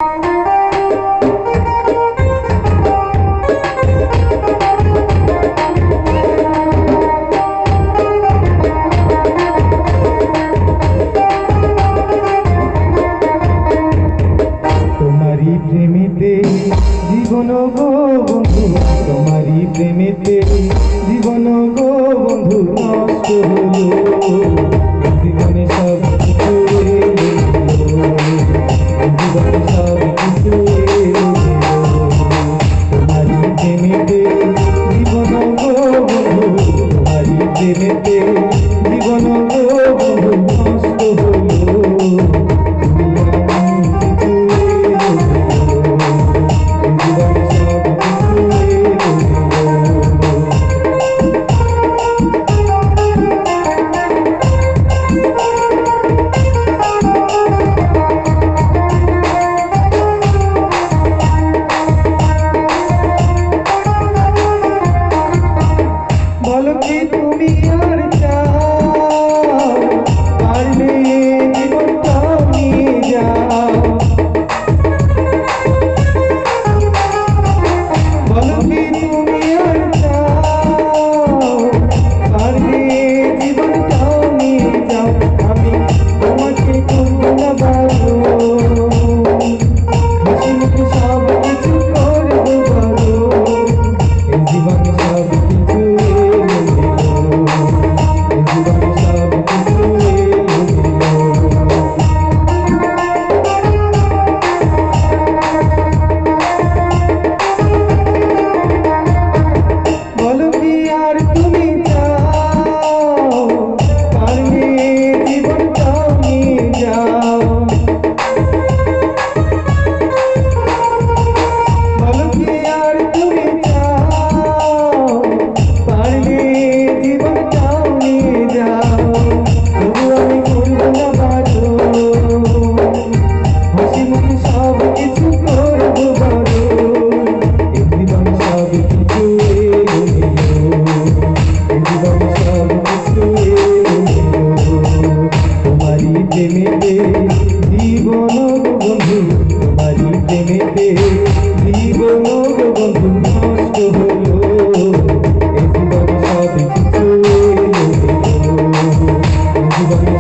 তোমারি প্রেমেতে জীবন গো বন্ধু, তোমারি প্রেমেতে জীবন গো বন্ধু নষ্ট হলো। জীবনে সব কিছু জীবনে সব কিছু তোমারি প্রেমেতে জীবন গো বন্ধু, তোমারি প্রেমেতে জীবন গো বন্ধু নষ্ট হলো। বলো কি তুমি আর চাও, পারলে জীবনটা নিয়ে যাও। বলো কি তুমি আর চাও, পারলে জীবনটা নিয়ে যাও। আমি তোমাকে করব না ভালো, হাসি মুখে সব কিছু করব ভালো। এই জীবনে সব কিছু বলো কি আর তুমি চাও, পারলে জীবনটা নিয়ে যাও। বলো কি আর তুমি চাও, পারলে জীবনটা নিয়ে যাও। তবু আমি করব না ভালো, হাসি মুখে সব কিছু করব ভালো। এই জীবনে সব কিছু তোমারি প্রেমেতে জীবন বন্ধু, তোমারি প্রেমেতে জীবন বন্ধু নষ্ট হলো। এই জীবনে সব কিছু এই জীবনে